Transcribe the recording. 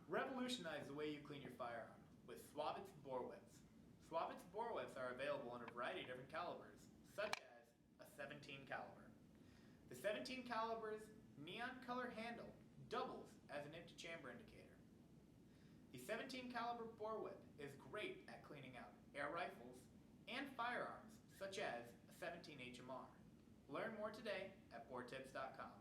Revolutionize the way you clean your firearm with Swabit's bore whips. Swabit's bore whips are available in a variety of different calibers, such as a 17 caliber. The 17 caliber's neon color handle doubles as an empty chamber indicator. The 17 caliber bore whip is great at cleaning out air rifles and firearms such as a 17 HMR. Learn more today at boretips.com.